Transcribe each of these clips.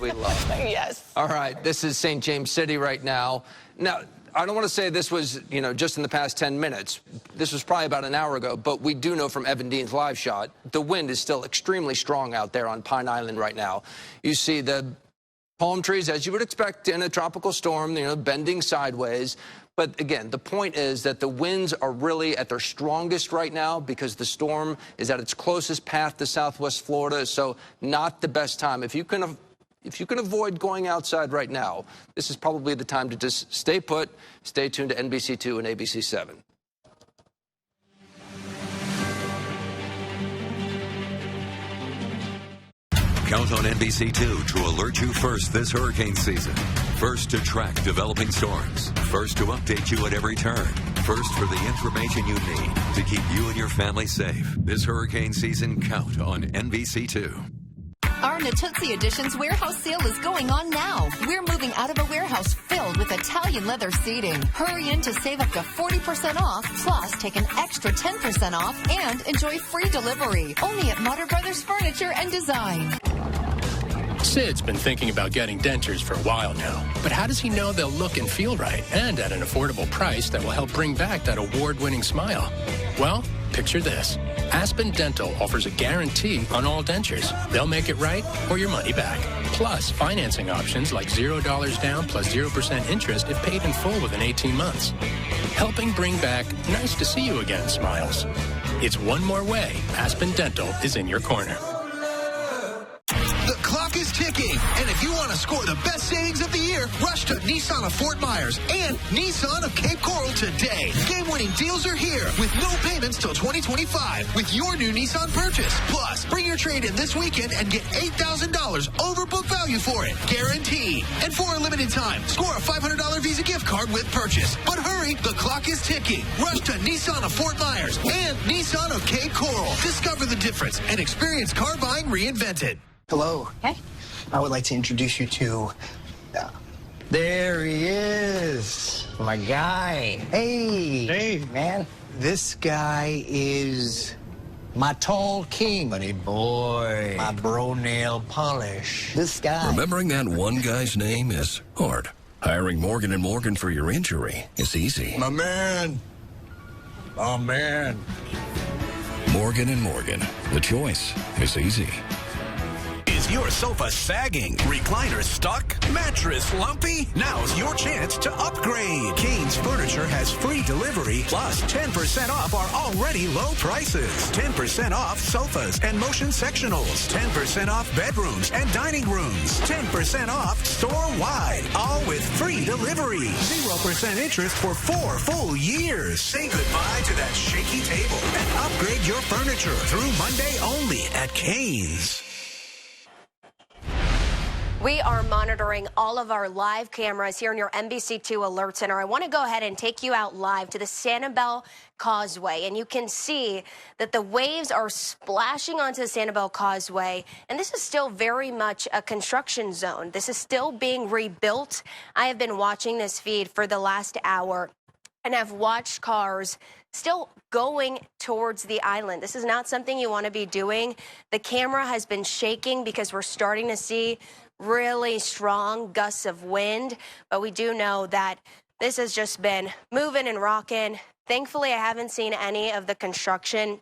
we love. Yes. All right, this is St. James City right now. Now, I don't want to say this was, just in the past 10 minutes. This was probably about an hour ago, but we do know from Evan Dean's live shot, the wind is still extremely strong out there on Pine Island right now. You see the palm trees, as you would expect in a tropical storm, bending sideways. But again, the point is that the winds are really at their strongest right now because the storm is at its closest path to southwest Florida, so not the best time. If you can avoid going outside right now, this is probably the time to just stay put, stay tuned to NBC2 and ABC7. Count on NBC2 to alert you first this hurricane season. First to track developing storms. First to update you at every turn. First for the information you need to keep you and your family safe. This hurricane season, count on NBC2. Our Natuzzi Editions warehouse sale is going on now. We're moving out of a warehouse filled with Italian leather seating. Hurry in to save up to 40% off, plus take an extra 10% off and enjoy free delivery. Only at Motter Brothers Furniture and Design. Sid's been thinking about getting dentures for a while now. But how does he know they'll look and feel right and at an affordable price that will help bring back that award-winning smile? Well, picture this. Aspen Dental offers a guarantee on all dentures. They'll make it right or your money back. Plus, financing options like $0 down plus 0% interest if paid in full within 18 months. Helping bring back nice to see you again smiles. It's one more way Aspen Dental is in your corner. The clock is ticking, and if you want to score the best savings of the year, rush to Nissan of Fort Myers and Nissan of Cape Coral today. Game-winning deals are here with no payments till 2025 with your new Nissan purchase. Plus, bring your trade-in this weekend and get $8,000 over book value for it, guaranteed. And for a limited time, score a $500 Visa gift card with purchase. But hurry, the clock is ticking. Rush to Nissan of Fort Myers and Nissan of Cape Coral. Discover the difference and experience car buying reinvented. Hello. Hey. I would like to introduce you to... there he is. My guy. Hey. Hey. Man, this guy is my tall king. Buddy boy. My bro nail polish. This guy. Remembering that one guy's name is hard. Hiring Morgan & Morgan for your injury is easy. My man. Oh, man. Morgan & Morgan. The choice is easy. Is your sofa sagging? Recliner stuck? Mattress lumpy? Now's your chance to upgrade. Kane's Furniture has free delivery plus 10% off our already low prices. 10% off sofas and motion sectionals. 10% off bedrooms and dining rooms. 10% off store-wide. All with free delivery. 0% interest for 4 full years. Say goodbye to that shaky table and upgrade your furniture through Monday only at Kane's. We are monitoring all of our live cameras here in your NBC2 Alert Center. I want to go ahead and take you out live to the Sanibel Causeway, and you can see that the waves are splashing onto the Sanibel Causeway, and this is still very much a construction zone. This is still being rebuilt. I have been watching this feed for the last hour, and I've watched cars still going towards the island. This is not something you want to be doing. The camera has been shaking because we're starting to see really strong gusts of wind, but we do know that this has just been moving and rocking. Thankfully, I haven't seen any of the construction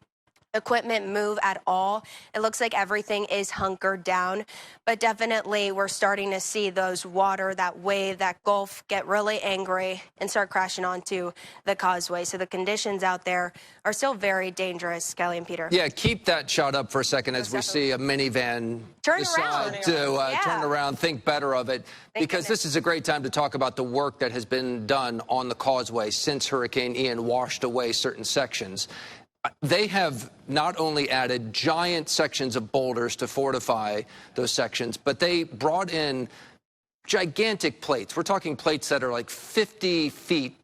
equipment move at all. It looks like everything is hunkered down, but definitely we're starting to see those water, that wave, that gulf get really angry and start crashing onto the causeway. So the conditions out there are still very dangerous, Kelly and Peter. Yeah, keep that shot up for a second as we see a minivan decide to turn around, think better of it, because this is a great time to talk about the work that has been done on the causeway since Hurricane Ian washed away certain sections. They have not only added giant sections of boulders to fortify those sections, but they brought in gigantic plates. We're talking plates that are like 50 feet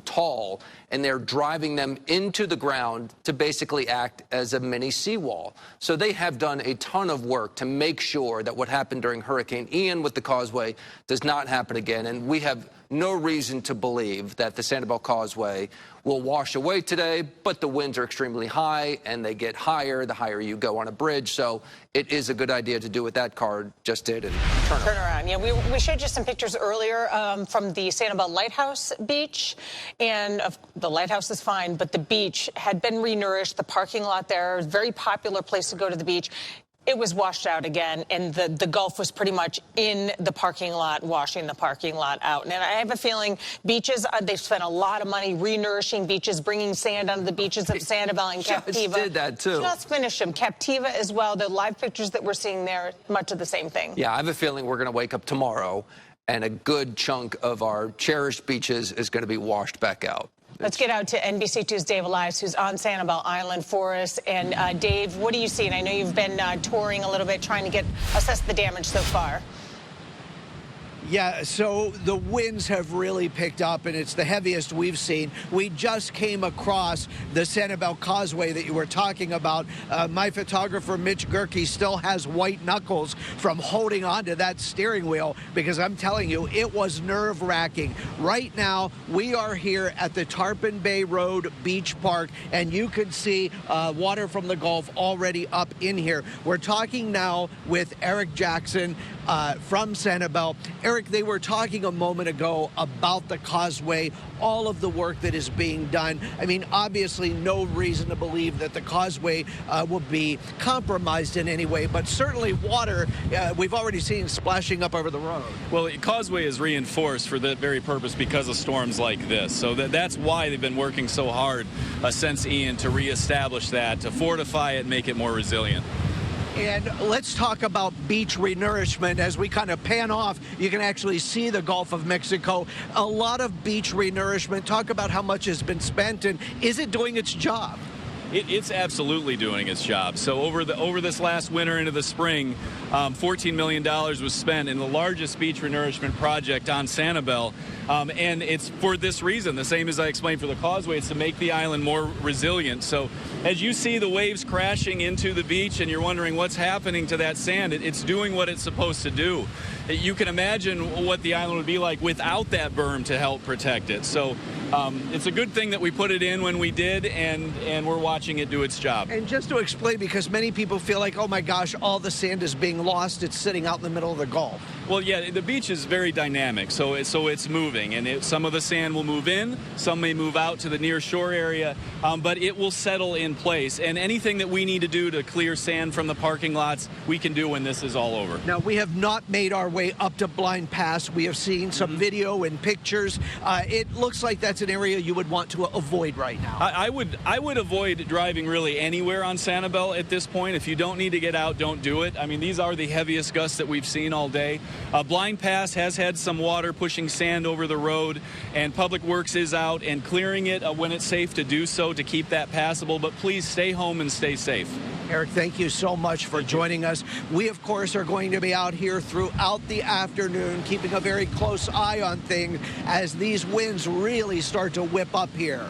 tall, and they're driving them into the ground to basically act as a mini seawall. So they have done a ton of work to make sure that what happened during Hurricane Ian with the causeway does not happen again. And we have no reason to believe that the Sanibel Causeway will wash away today, but the winds are extremely high, and they get higher the higher you go on a bridge. So it is a good idea to do what that car just did and turn around. Yeah, we showed you some pictures earlier from the Sanibel Lighthouse beach, and the lighthouse is fine, but the beach had been renourished. The parking lot there is a very popular place to go to the beach. It was washed out again, and the Gulf was pretty much in the parking lot, washing the parking lot out. And I have a feeling beaches, they've spent a lot of money renourishing beaches, bringing sand onto the beaches of Sanibel and Captiva. Did that too. Just finished them. Captiva as well. The live pictures that we're seeing there, much of the same thing. Yeah, I have a feeling we're going to wake up tomorrow, and a good chunk of our cherished beaches is going to be washed back out. Let's get out to NBC2's Dave Elias, who's on Sanibel Island for us. And Dave, what are you seeing? I know you've been touring a little bit, trying to assess the damage so far. Yeah, so the winds have really picked up, and it's the heaviest we've seen. We just came across the Sanibel Causeway that you were talking about. My photographer, Mitch Gerke, still has white knuckles from holding onto that steering wheel, because I'm telling you, it was nerve-wracking. Right now, we are here at the Tarpon Bay Road Beach Park, and you can see water from the Gulf already up in here. We're talking now with Eric Jackson from Sanibel. Eric, they were talking a moment ago about the causeway, all of the work that is being done. I mean, obviously, no reason to believe that the causeway will be compromised in any way, but certainly water, we've already seen splashing up over the road. Well, the causeway is reinforced for that very purpose because of storms like this. So that's why they've been working so hard since Ian to reestablish that, to fortify it, make it more resilient. And let's talk about beach renourishment. As we kind of pan off, you can actually see the Gulf of Mexico. A lot of beach renourishment. Talk about how much has been spent, and is it doing its job? It's absolutely doing its job. So over this last winter into the spring, $14 million was spent in the largest beach renourishment project on Sanibel. And it's for this reason, the same as I explained for the causeway, it's to make the island more resilient. So as you see the waves crashing into the beach and you're wondering what's happening to that sand, it's doing what it's supposed to do. You can imagine what the island would be like without that berm to help protect it. So it's a good thing that we put it in when we did, and we're watching it do its job. And just to explain, because many people feel like, oh my gosh, all the sand is being lost, it's sitting out in the middle of the Gulf. Well, yeah, the beach is very dynamic, so it's moving, and some of the sand will move in, some may move out to the near shore area, but it will settle in place. And anything that we need to do to clear sand from the parking lots, we can do when this is all over. Now, we have not made our way up to Blind Pass. We have seen some video and pictures. It looks like that's an area you would want to avoid right now. I would avoid driving really anywhere on Sanibel at this point. If you don't need to get out, don't do it. I mean, these are the heaviest gusts that we've seen all day. Blind Pass has had some water pushing sand over the road, and Public Works is out and clearing it when it's safe to do so to keep that passable. But please stay home and stay safe. Eric, thank you so much for joining us. We, of course, are going to be out here throughout the afternoon, keeping a very close eye on things as these winds really start to whip up here.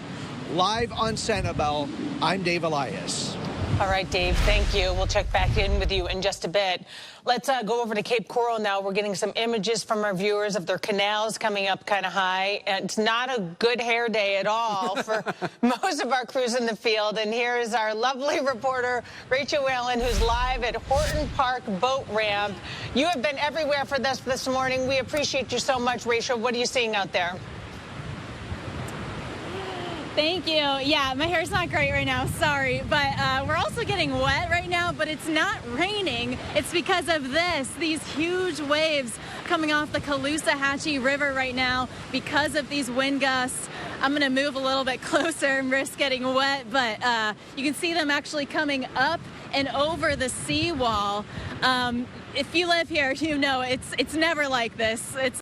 Live on Sanibel, I'm Dave Elias. All right, Dave, thank you. We'll check back in with you in just a bit. Let's go over to Cape Coral now. We're getting some images from our viewers of their canals coming up kind of high. And it's not a good hair day at all for most of our crews in the field. And here is our lovely reporter, Rachel Whalen, who's live at Horton Park Boat Ramp. You have been everywhere for this morning. We appreciate you so much, Rachel. What are you seeing out there? Thank you. Yeah, my hair's not great right now, sorry. But we're also getting wet right now, but it's not raining. It's because of these huge waves coming off the Caloosahatchee River right now because of these wind gusts. I'm going to move a little bit closer and risk getting wet, but you can see them actually coming up and over the seawall. If you live here, you know it's never like this. It's